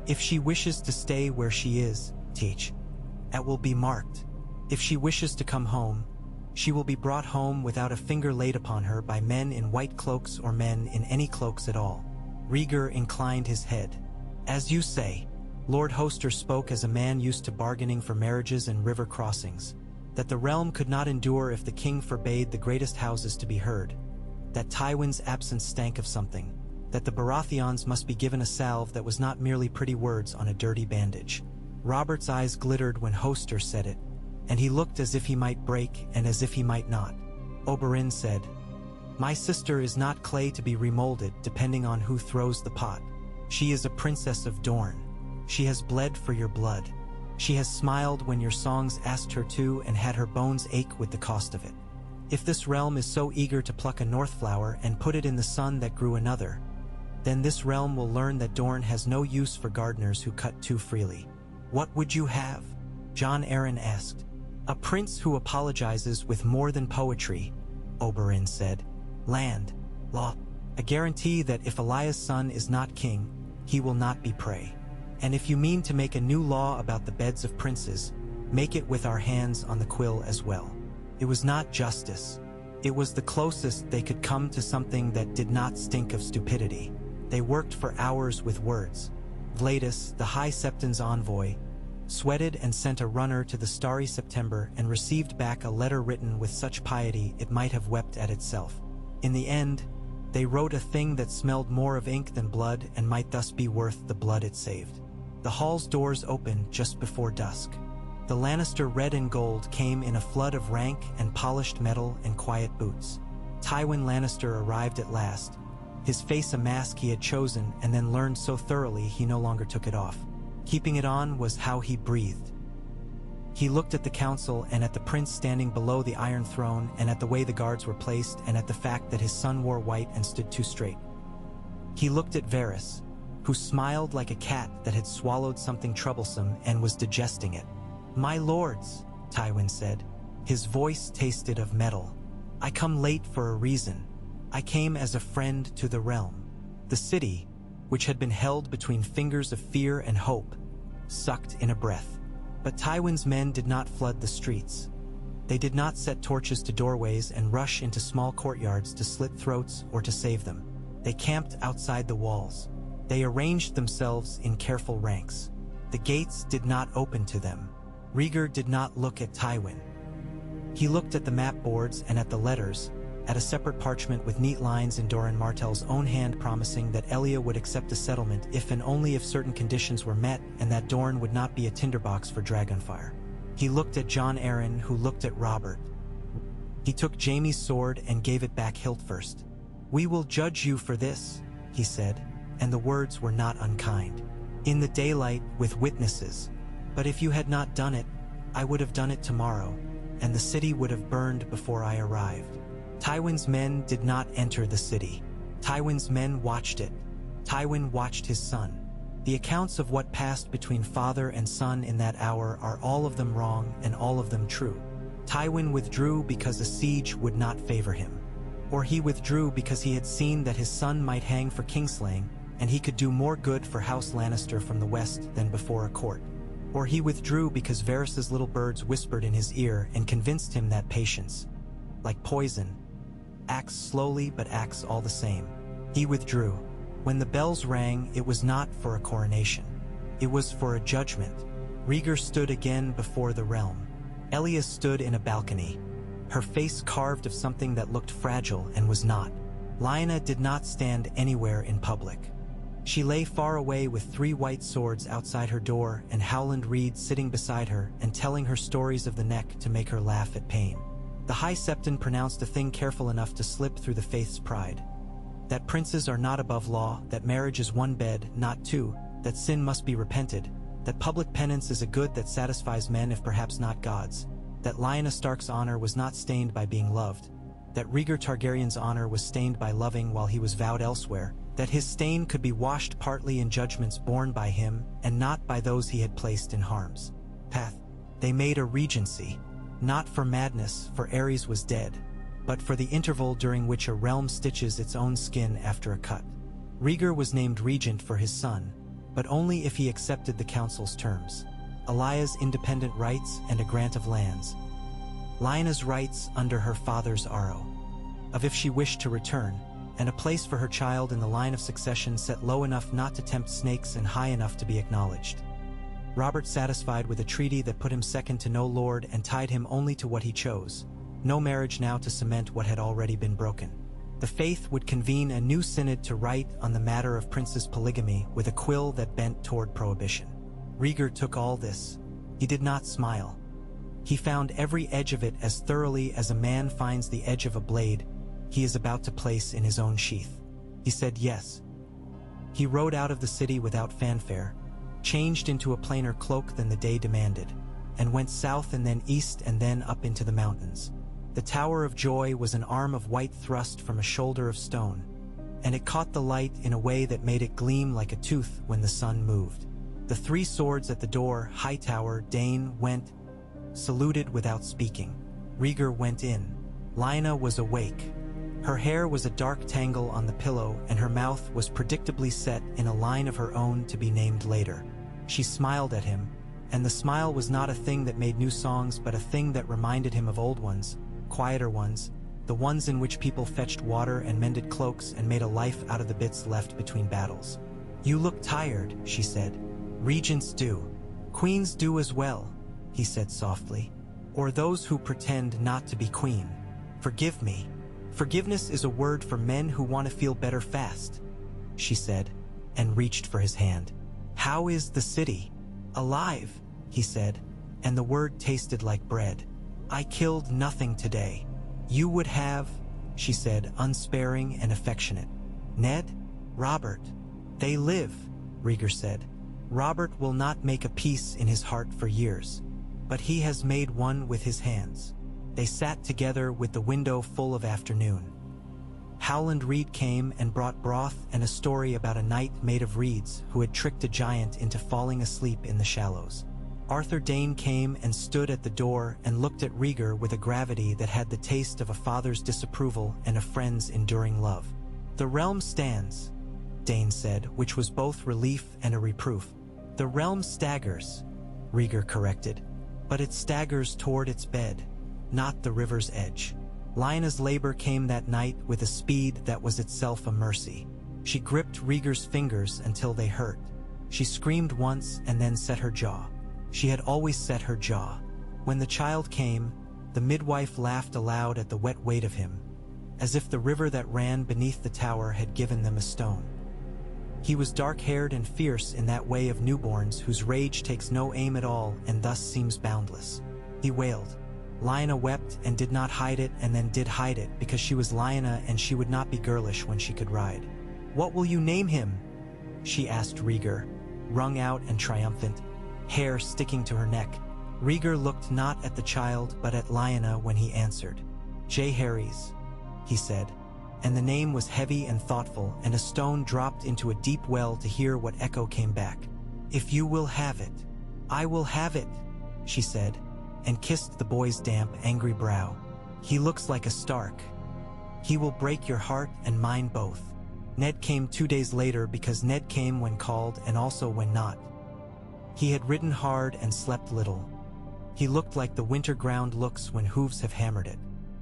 S1: "If she wishes to stay where she is, teach. It will be marked. If she wishes to come home, she will be brought home without a finger laid upon her by men in white cloaks or men in any cloaks at all." Rhaegar inclined his head. "As you say." Lord Hoster spoke as a man used to bargaining for marriages and river crossings. That the realm could not endure if the king forbade the greatest houses to be heard. That Tywin's absence stank of something. That the Baratheons must be given a salve that was not merely pretty words on a dirty bandage. Robert's eyes glittered when Hoster said it, and he looked as if he might break and as if he might not. Oberyn said, "My sister is not clay to be remolded depending on who throws the pot. She is a princess of Dorne. She has bled for your blood. She has smiled when your songs asked her to and had her bones ache with the cost of it. If this realm is so eager to pluck a north flower and put it in the sun that grew another, then this realm will learn that Dorne has no use for gardeners who cut too freely." "What would you have?" Jon Arryn asked. "A prince who apologizes with more than poetry," Oberyn said. "Land, law, a guarantee that if Elia's son is not king, he will not be prey. And if you mean to make a new law about the beds of princes, make it with our hands on the quill as well." It was not justice. It was the closest they could come to something that did not stink of stupidity. They worked for hours with words. Vladis, the High Septon's envoy, sweated and sent a runner to the starry September and received back a letter written with such piety it might have wept at itself. In the end, they wrote a thing that smelled more of ink than blood and might thus be worth the blood it saved. The hall's doors opened just before dusk. The Lannister red and gold came in a flood of rank and polished metal and quiet boots. Tywin Lannister arrived at last, his face a mask he had chosen and then learned so thoroughly he no longer took it off. Keeping it on was how he breathed. He looked at the council and at the prince standing below the Iron Throne and at the way the guards were placed and at the fact that his son wore white and stood too straight. He looked at Varys, who smiled like a cat that had swallowed something troublesome and was digesting it. "My lords," Tywin said. His voice tasted of metal. "I come late for a reason. I came as a friend to the realm." The city, which had been held between fingers of fear and hope, sucked in a breath. But Tywin's men did not flood the streets. They did not set torches to doorways and rush into small courtyards to slit throats or to save them. They camped outside the walls. They arranged themselves in careful ranks. The gates did not open to them. Rhaegar did not look at Tywin. He looked at the map boards and at the letters, at a separate parchment with neat lines in Doran Martell's own hand promising that Elia would accept a settlement if and only if certain conditions were met and that Dorne would not be a tinderbox for dragonfire. He looked at Jon Arryn, who looked at Robert. He took Jaime's sword and gave it back hilt first. "We will judge you for this," he said, and the words were not unkind. "In the daylight with witnesses. But if you had not done it, I would have done it tomorrow, and the city would have burned before I arrived." Tywin's men did not enter the city. Tywin's men watched it. Tywin watched his son. The accounts of what passed between father and son in that hour are all of them wrong and all of them true. Tywin withdrew because a siege would not favor him. Or he withdrew because he had seen that his son might hang for kingslaying, and he could do more good for House Lannister from the west than before a court. Or he withdrew because Varys's little birds whispered in his ear and convinced him that patience, like poison, acts slowly but acts all the same. He withdrew. When the bells rang, it was not for a coronation. It was for a judgment. Rhaegar stood again before the realm. Elia stood in a balcony, her face carved of something that looked fragile and was not. Lyanna did not stand anywhere in public. She lay far away with 3 white swords outside her door and Howland Reed sitting beside her and telling her stories of the neck to make her laugh at pain. The High Septon pronounced a thing careful enough to slip through the faith's pride. That princes are not above law, that marriage is 1 bed, not 2, that sin must be repented, that public penance is a good that satisfies men if perhaps not gods, that Lyanna Stark's honor was not stained by being loved, that Rhaegar Targaryen's honor was stained by loving while he was vowed elsewhere, that his stain could be washed partly in judgments borne by him and not by those he had placed in harm's path. They made a regency, not for madness, for Ares was dead, but for the interval during which a realm stitches its own skin after a cut. Rhaegar was named regent for his son, but only if he accepted the council's terms. Elaya's independent rights and a grant of lands. Lyanna's rights under her father's arrow, of if she wished to return, and a place for her child in the line of succession set low enough not to tempt snakes and high enough to be acknowledged. Robert satisfied with a treaty that put him second to no lord and tied him only to what he chose. No marriage now to cement what had already been broken. The faith would convene a new synod to write on the matter of princes' polygamy with a quill that bent toward prohibition. Rhaegar took all this. He did not smile. He found every edge of it as thoroughly as a man finds the edge of a blade he is about to place in his own sheath. He said yes. He rode out of the city without fanfare, changed into a plainer cloak than the day demanded, and went south and then east and then up into the mountains. The Tower of Joy was an arm of white thrust from a shoulder of stone, and it caught the light in a way that made it gleam like a tooth when the sun moved. The 3 swords at the door, Hightower, Dane, went, saluted without speaking. Rhaegar went in. Lyanna was awake. Her hair was a dark tangle on the pillow, and her mouth was predictably set in a line of her own to be named later. She smiled at him, and the smile was not a thing that made new songs but a thing that reminded him of old ones, quieter ones, the ones in which people fetched water and mended cloaks and made a life out of the bits left between battles. "You look tired," she said. "Regents do. Queens do as well," he said softly. "Or those who pretend not to be queen. Forgive me. Forgiveness is a word for men who want to feel better fast," she said, and reached for his hand. "How is the city?" "Alive," he said, and the word tasted like bread. "I killed nothing today." "You would have," she said, unsparing and affectionate. "Ned? Robert? They live," Rhaegar said. "Robert will not make a peace in his heart for years, but he has made one with his hands." They sat together with the window full of afternoon. Howland Reed came and brought broth and a story about a knight made of reeds who had tricked a giant into falling asleep in the shallows. Arthur Dane came and stood at the door and looked at Rhaegar with a gravity that had the taste of a father's disapproval and a friend's enduring love. "The realm stands," Dane said, which was both relief and a reproof. "The realm staggers," Rhaegar corrected, "but it staggers toward its bed, not the river's edge." Lyanna's labor came that night with a speed that was itself a mercy. She gripped Rhaegar's fingers until they hurt. She screamed once and then set her jaw. She had always set her jaw. When the child came, the midwife laughed aloud at the wet weight of him, as if the river that ran beneath the tower had given them a stone. He was dark-haired and fierce in that way of newborns whose rage takes no aim at all and thus seems boundless. He wailed. Lyanna wept and did not hide it and then did hide it because she was Lyanna and she would not be girlish when she could ride. "What will you name him?" she asked Rhaegar, wrung out and triumphant, hair sticking to her neck. Rhaegar looked not at the child but at Lyanna when he answered. "Jaehaerys." he said. And the name was heavy and thoughtful, and a stone dropped into a deep well to hear what echo came back. If you will have it, I will have it, she said, and kissed the boy's damp, angry brow. He looks like a Stark. He will break your heart and mine both. Ned came 2 days later because Ned came when called and also when not. He had ridden hard and slept little. He looked like the winter ground looks when hooves have hammered it.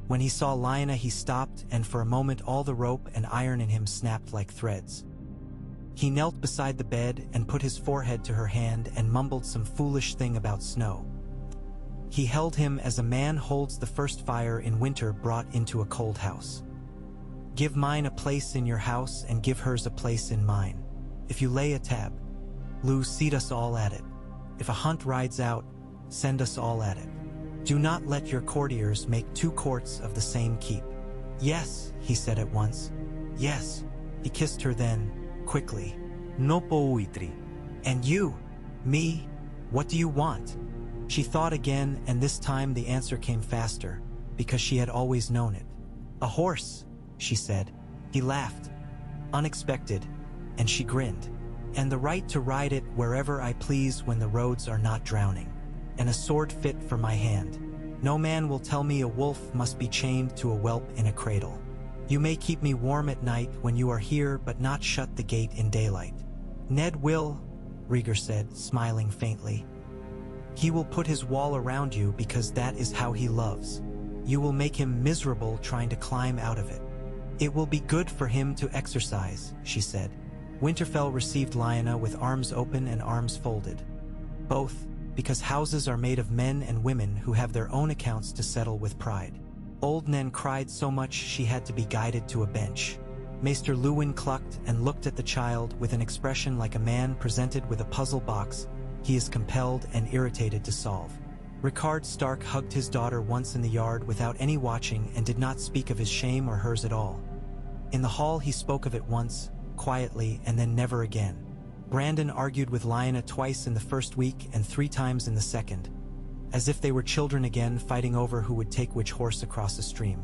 S1: When he saw Lyanna, he stopped, and for a moment all the rope and iron in him snapped like threads. He knelt beside the bed and put his forehead to her hand and mumbled some foolish thing about snow. He held him as a man holds the first fire in winter brought into a cold house. Give mine a place in your house and give hers a place in mine. If you lay a tab, Lou, seat us all at it. If a hunt rides out, send us all at it. Do not let your courtiers make 2 courts of the same keep. Yes, he said at once. Yes. He kissed her then, quickly. No poetry. And you? Me? What do you want? She thought again, and this time the answer came faster, because she had always known it. A horse, she said. He laughed. Unexpected, and she grinned. And the right to ride it wherever I please when the roads are not drowning. And a sword fit for my hand. No man will tell me a wolf must be chained to a whelp in a cradle. You may keep me warm at night when you are here, but not shut the gate in daylight. Ned will, Rhaegar said, smiling faintly. He will put his wall around you because that is how he loves. You will make him miserable trying to climb out of it. It will be good for him to exercise, she said. Winterfell received Lyanna with arms open and arms folded. Both, because houses are made of men and women who have their own accounts to settle with pride. Old Nen cried so much she had to be guided to a bench. Maester Luwin clucked and looked at the child with an expression like a man presented with a puzzle box he is compelled and irritated to solve. Rickard Stark hugged his daughter once in the yard without any watching and did not speak of his shame or hers at all. In the hall he spoke of it once, quietly, and then never again. Brandon argued with Lyanna twice in the first week and 3 times in the second, as if they were children again fighting over who would take which horse across a stream.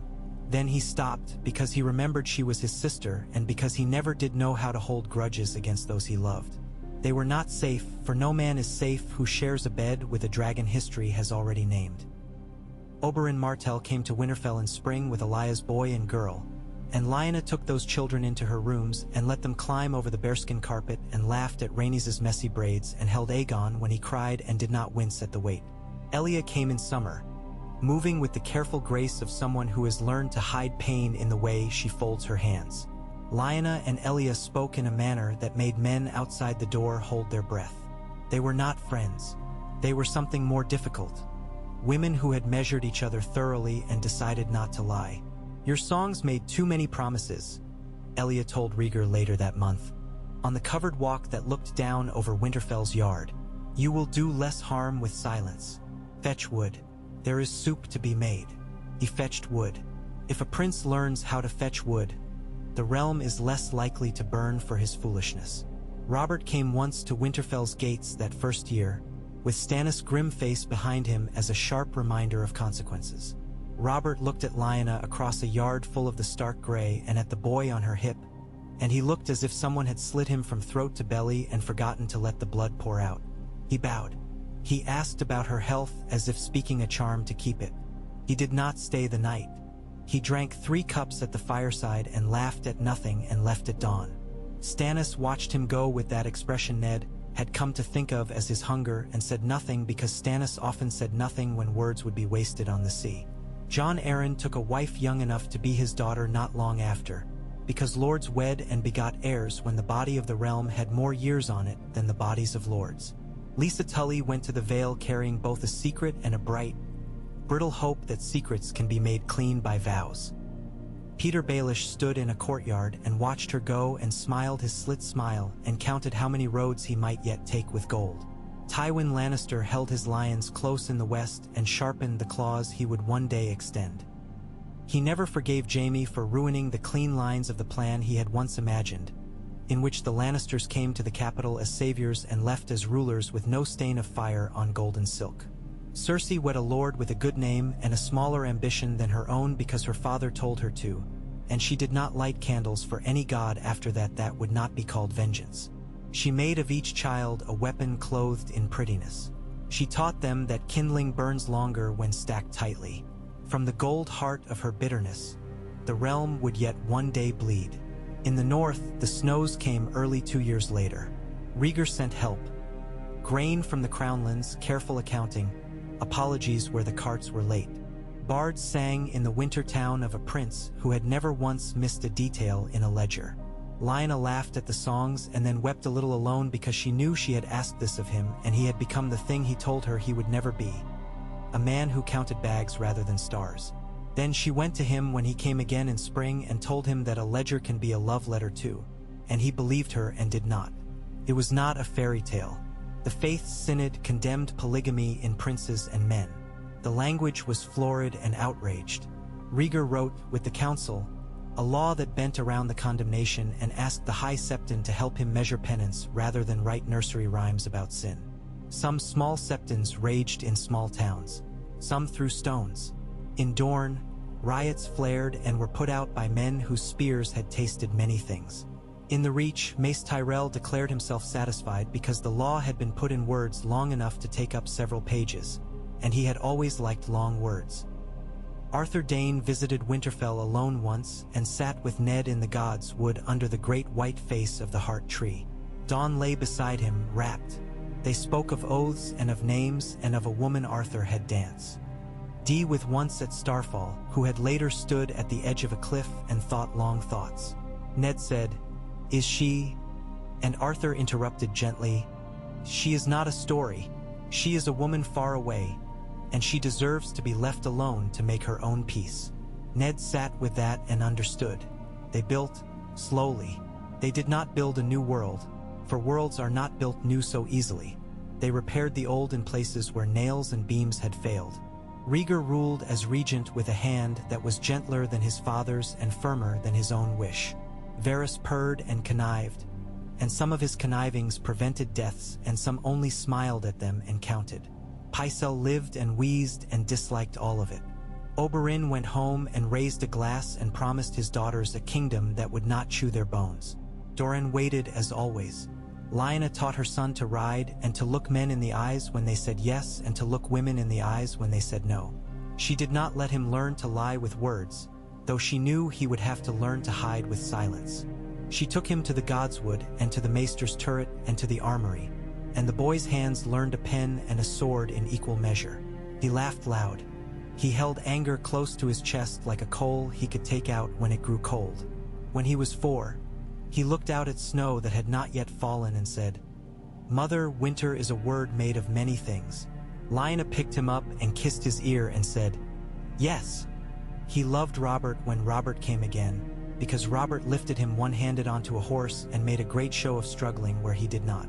S1: Then he stopped because he remembered she was his sister and because he never did know how to hold grudges against those he loved. They were not safe, for no man is safe who shares a bed with a dragon history has already named. Oberyn Martell came to Winterfell in spring with Elia's boy and girl, and Lyanna took those children into her rooms and let them climb over the bearskin carpet and laughed at Rhaenys' messy braids and held Aegon when he cried and did not wince at the weight. Elia came in summer, moving with the careful grace of someone who has learned to hide pain in the way she folds her hands. Lyanna and Elia spoke in a manner that made men outside the door hold their breath. They were not friends. They were something more difficult. Women who had measured each other thoroughly and decided not to lie. Your songs made too many promises, Elia told Rhaegar later that month. On the covered walk that looked down over Winterfell's yard, you will do less harm with silence. Fetch wood. There is soup to be made. He fetched wood. If a prince learns how to fetch wood, the realm is less likely to burn for his foolishness. Robert came once to Winterfell's gates that first year, with Stannis' grim face behind him as a sharp reminder of consequences. Robert looked at Lyanna across a yard full of the stark gray and at the boy on her hip, and he looked as if someone had slit him from throat to belly and forgotten to let the blood pour out. He bowed. He asked about her health as if speaking a charm to keep it. He did not stay the night. He drank 3 cups at the fireside and laughed at nothing and left at dawn. Stannis watched him go with that expression Ned had come to think of as his hunger and said nothing because Stannis often said nothing when words would be wasted on the sea. Jon Arryn took a wife young enough to be his daughter not long after, because lords wed and begot heirs when the body of the realm had more years on it than the bodies of lords. Lisa Tully went to the Vale carrying both a secret and a bright, brittle hope that secrets can be made clean by vows. Peter Baelish stood in a courtyard and watched her go and smiled his slit smile and counted how many roads he might yet take with gold. Tywin Lannister held his lions close in the west and sharpened the claws he would one day extend. He never forgave Jaime for ruining the clean lines of the plan he had once imagined, in which the Lannisters came to the capital as saviors and left as rulers with no stain of fire on golden silk. Cersei wed a lord with a good name and a smaller ambition than her own because her father told her to, and she did not light candles for any god after that. That would not be called vengeance. She made of each child a weapon clothed in prettiness. She taught them that kindling burns longer when stacked tightly. From the gold heart of her bitterness, the realm would yet one day bleed. In the north, the snows came early 2 years later. Rhaegar sent help. Grain from the crownlands, careful accounting, apologies where the carts were late. Bards sang in the winter town of a prince who had never once missed a detail in a ledger. Lyanna laughed at the songs and then wept a little alone because she knew she had asked this of him and he had become the thing he told her he would never be. A man who counted bags rather than stars. Then she went to him when he came again in spring and told him that a ledger can be a love letter too, and he believed her and did not. It was not a fairy tale. The Faith's synod condemned polygamy in princes and men. The language was florid and outraged. Rhaegar wrote, with the council, a law that bent around the condemnation and asked the High Septon to help him measure penance rather than write nursery rhymes about sin. Some small septons raged in small towns. Some threw stones. In Dorne, riots flared and were put out by men whose spears had tasted many things. In the Reach, Mace Tyrell declared himself satisfied because the law had been put in words long enough to take up several pages, and he had always liked long words. Arthur Dayne visited Winterfell alone once and sat with Ned in the God's Wood under the great white face of the Heart Tree. Dawn lay beside him, rapt. They spoke of oaths and of names and of a woman Arthur had danced. Dee with once at Starfall, who had later stood at the edge of a cliff and thought long thoughts. Ned said, "Is she?" And Arthur interrupted gently, "She is not a story. She is a woman far away, and she deserves to be left alone to make her own peace." Ned sat with that and understood. They built, slowly. They did not build a new world, for worlds are not built new so easily. They repaired the old in places where nails and beams had failed. Rhaegar ruled as regent with a hand that was gentler than his father's and firmer than his own wish. Varys purred and connived, and some of his connivings prevented deaths and some only smiled at them and counted. Pycelle lived and wheezed and disliked all of it. Oberyn went home and raised a glass and promised his daughters a kingdom that would not chew their bones. Doran waited as always. Lyanna taught her son to ride and to look men in the eyes when they said yes and to look women in the eyes when they said no. She did not let him learn to lie with words, though she knew he would have to learn to hide with silence. She took him to the Godswood and to the maester's turret and to the armory, and the boy's hands learned a pen and a sword in equal measure. He laughed loud. He held anger close to his chest like a coal he could take out when it grew cold. When he was 4, he looked out at snow that had not yet fallen and said, "Mother, winter is a word made of many things." Lyanna picked him up and kissed his ear and said, "Yes." He loved Robert when Robert came again, because Robert lifted him one-handed onto a horse and made a great show of struggling where he did not.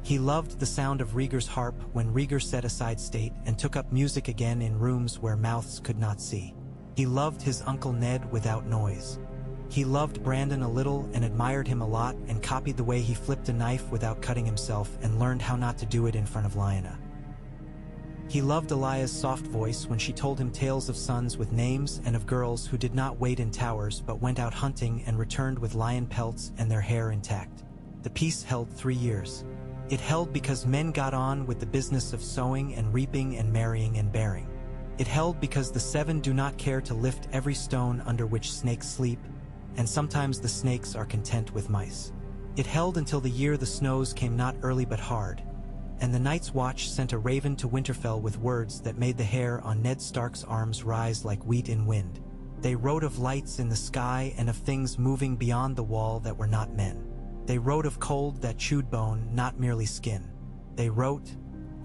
S1: He loved the sound of Rhaegar's harp when Rhaegar set aside state and took up music again in rooms where mouths could not see. He loved his Uncle Ned without noise. He loved Brandon a little and admired him a lot and copied the way he flipped a knife without cutting himself and learned how not to do it in front of Lyanna. He loved Elia's soft voice when she told him tales of sons with names and of girls who did not wait in towers but went out hunting and returned with lion pelts and their hair intact. The peace held 3 years. It held because men got on with the business of sowing and reaping and marrying and bearing. It held because the 7 do not care to lift every stone under which snakes sleep, and sometimes the snakes are content with mice. It held until the year the snows came not early but hard, and the Night's Watch sent a raven to Winterfell with words that made the hair on Ned Stark's arms rise like wheat in wind. They wrote of lights in the sky and of things moving beyond the wall that were not men. They wrote of cold that chewed bone, not merely skin. They wrote,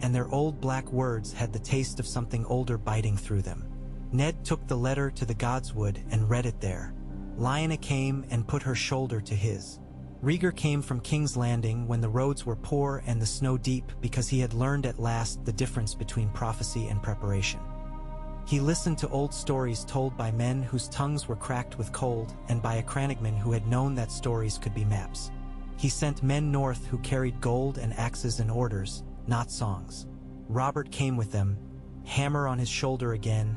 S1: and their old black words had the taste of something older biting through them. Ned took the letter to the Godswood and read it there. Lyanna came and put her shoulder to his. Rhaegar came from King's Landing when the roads were poor and the snow deep because he had learned at last the difference between prophecy and preparation. He listened to old stories told by men whose tongues were cracked with cold and by a crannogman who had known that stories could be maps. He sent men north who carried gold and axes and orders, not songs. Robert came with them, hammer on his shoulder again,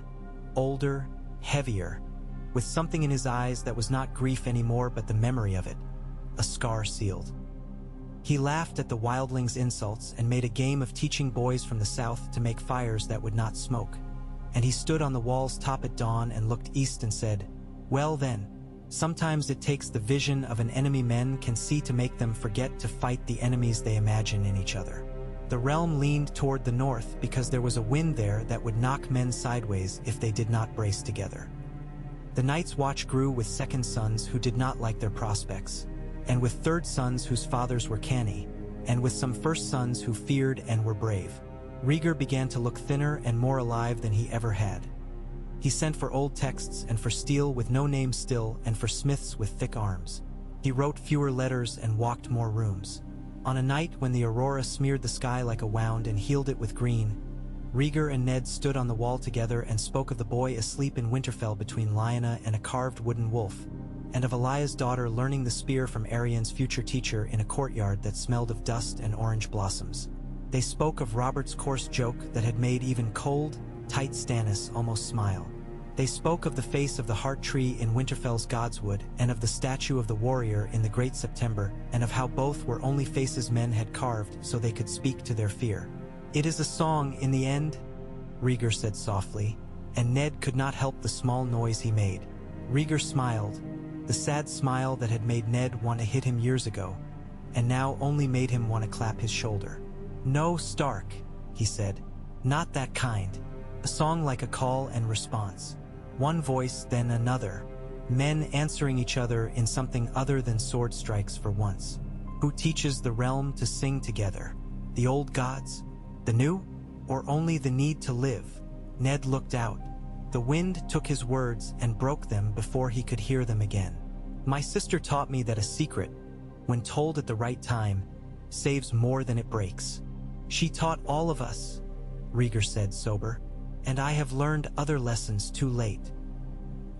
S1: older, heavier, with something in his eyes that was not grief anymore but the memory of it, a scar sealed. He laughed at the wildlings' insults and made a game of teaching boys from the south to make fires that would not smoke. And he stood on the wall's top at dawn and looked east and said, "Well then, sometimes it takes the vision of an enemy men can see to make them forget to fight the enemies they imagine in each other." The realm leaned toward the north because there was a wind there that would knock men sideways if they did not brace together. The night's watch grew with second sons who did not like their prospects, and with third sons whose fathers were canny, and with some first sons who feared and were brave. Rhaegar began to look thinner and more alive than he ever had. He sent for old texts and for steel with no name still and for smiths with thick arms. He wrote fewer letters and walked more rooms. On a night when the aurora smeared the sky like a wound and healed it with green, Rhaegar and Ned stood on the wall together and spoke of the boy asleep in Winterfell between Lyanna and a carved wooden wolf, and of Elaya's daughter learning the spear from Aerian's future teacher in a courtyard that smelled of dust and orange blossoms. They spoke of Robert's coarse joke that had made even cold, tight Stannis almost smile. They spoke of the face of the heart tree in Winterfell's Godswood and of the statue of the warrior in the Great September, and of how both were only faces men had carved so they could speak to their fear. "It is a song in the end," Rhaegar said softly, and Ned could not help the small noise he made. Rhaegar smiled, the sad smile that had made Ned want to hit him years ago, and now only made him want to clap his shoulder. "No, Stark," he said. "Not that kind. A song like a call and response. One voice, then another. Men answering each other in something other than sword strikes for once. Who teaches the realm to sing together? The old gods? The new? Or only the need to live?" Ned looked out. The wind took his words and broke them before he could hear them again. "My sister taught me that a secret, when told at the right time, saves more than it breaks." "She taught all of us," Rhaegar said, sober, "and I have learned other lessons too late."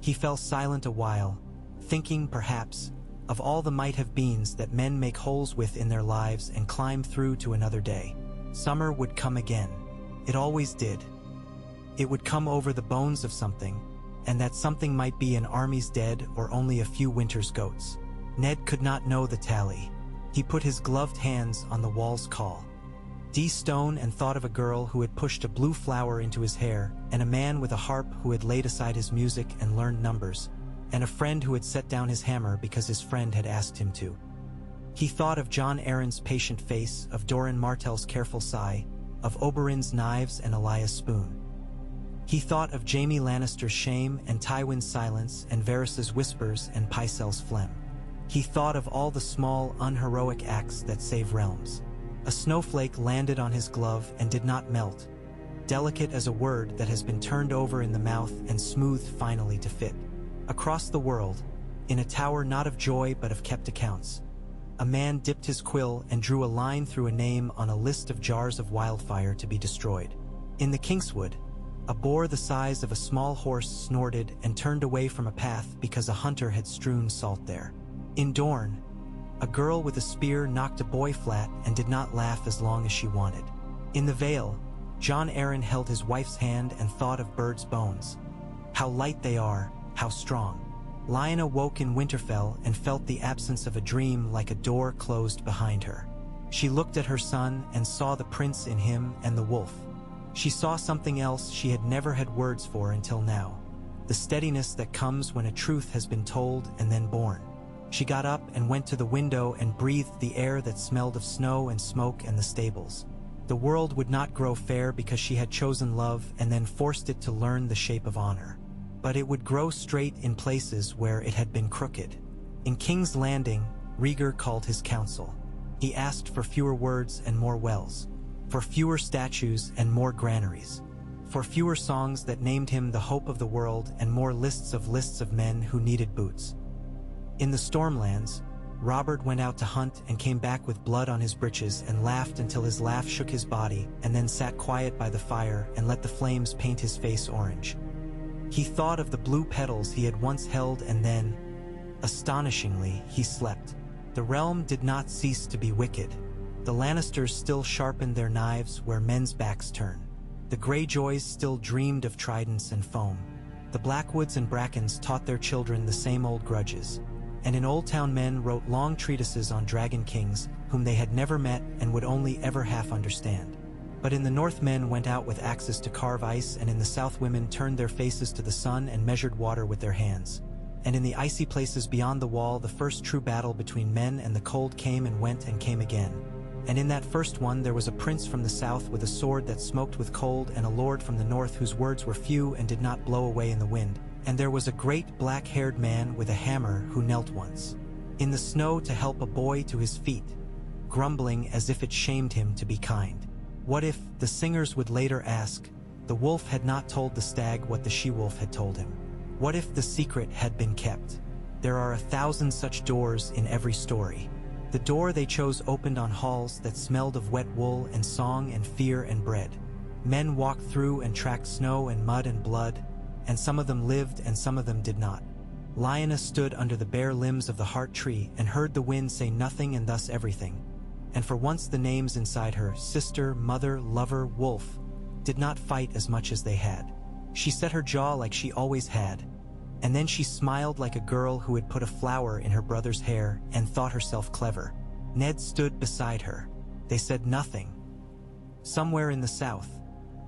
S1: He fell silent a while, thinking, perhaps, of all the might-have-beens that men make holes with in their lives and climb through to another day. Summer would come again. It always did. It would come over the bones of something, and that something might be an army's dead or only a few winter's goats. Ned could not know the tally. He put his gloved hands on the wall's call. Stone and thought of a girl who had pushed a blue flower into his hair, and a man with a harp who had laid aside his music and learned numbers, and a friend who had set down his hammer because his friend had asked him to. He thought of Jon Arryn's patient face, of Doran Martell's careful sigh, of Oberyn's knives and Elaya's spoon. He thought of Jaime Lannister's shame and Tywin's silence and Varys's whispers and Pycelle's phlegm. He thought of all the small, unheroic acts that save realms. A snowflake landed on his glove and did not melt, delicate as a word that has been turned over in the mouth and smoothed finally to fit. Across the world, in a tower not of joy but of kept accounts, a man dipped his quill and drew a line through a name on a list of jars of wildfire to be destroyed. In the Kingswood, a boar the size of a small horse snorted and turned away from a path because a hunter had strewn salt there. In Dorne, a girl with a spear knocked a boy flat and did not laugh as long as she wanted. In the Vale, Jon Arryn held his wife's hand and thought of birds' bones. How light they are, how strong. Lyanna woke in Winterfell and felt the absence of a dream like a door closed behind her. She looked at her son and saw the prince in him and the wolf. She saw something else she had never had words for until now. The steadiness that comes when a truth has been told and then born. She got up and went to the window and breathed the air that smelled of snow and smoke and the stables. The world would not grow fair because she had chosen love and then forced it to learn the shape of honor. But it would grow straight in places where it had been crooked. In King's Landing, Rhaegar called his council. He asked for fewer words and more wells, for fewer statues and more granaries, for fewer songs that named him the hope of the world and more lists of men who needed boots. In the Stormlands, Robert went out to hunt and came back with blood on his breeches and laughed until his laugh shook his body, and then sat quiet by the fire and let the flames paint his face orange. He thought of the blue petals he had once held, and then, astonishingly, he slept. The realm did not cease to be wicked. The Lannisters still sharpened their knives where men's backs turn. The Greyjoys still dreamed of tridents and foam. The blackwoods and brackens taught their children the same old grudges. And in Old Town men wrote long treatises on dragon kings, whom they had never met and would only ever half understand. But in the north men went out with axes to carve ice, and in the south women turned their faces to the sun and measured water with their hands. And in the icy places beyond the wall the first true battle between men and the cold came and went and came again. And in that first one there was a prince from the south with a sword that smoked with cold, and a lord from the north whose words were few and did not blow away in the wind. And there was a great black-haired man with a hammer who knelt once in the snow to help a boy to his feet, grumbling as if it shamed him to be kind. What if, the singers would later ask, the wolf had not told the stag what the she-wolf had told him? What if the secret had been kept? There are 1,000 such doors in every story. The door they chose opened on halls that smelled of wet wool and song and fear and bread. Men walked through and tracked snow and mud and blood, and some of them lived and some of them did not. Lyanna stood under the bare limbs of the heart tree and heard the wind say nothing and thus everything. And for once the names inside her, sister, mother, lover, wolf, did not fight as much as they had. She set her jaw like she always had, and then she smiled like a girl who had put a flower in her brother's hair and thought herself clever. Ned stood beside her. They said nothing. Somewhere in the south,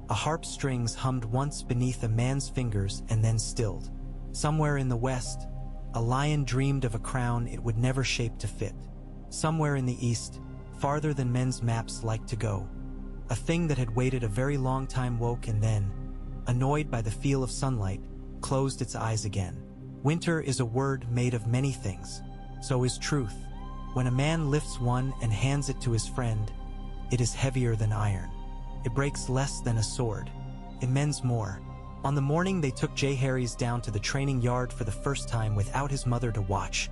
S1: a harp's strings hummed once beneath a man's fingers and then stilled. Somewhere in the west, a lion dreamed of a crown it would never shape to fit. Somewhere in the east, farther than men's maps liked to go, a thing that had waited a very long time woke and then, annoyed by the feel of sunlight, closed its eyes again. Winter is a word made of many things. So is truth. When a man lifts one and hands it to his friend, it is heavier than iron. It breaks less than a sword. It mends more. On the morning they took J. Harry's down to the training yard for the first time without his mother to watch,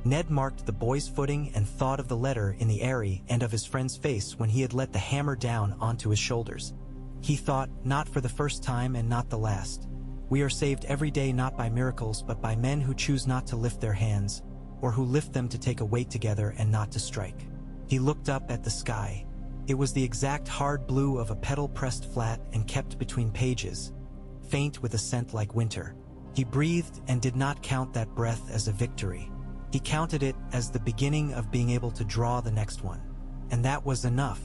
S1: Ned marked the boy's footing and thought of the letter in the Eyrie and of his friend's face when he had let the hammer down onto his shoulders. He thought, not for the first time and not the last. We are saved every day not by miracles but by men who choose not to lift their hands, or who lift them to take a weight together and not to strike. He looked up at the sky. It was the exact hard blue of a petal pressed flat and kept between pages, faint with a scent like winter. He breathed and did not count that breath as a victory. He counted it as the beginning of being able to draw the next one. And that was enough.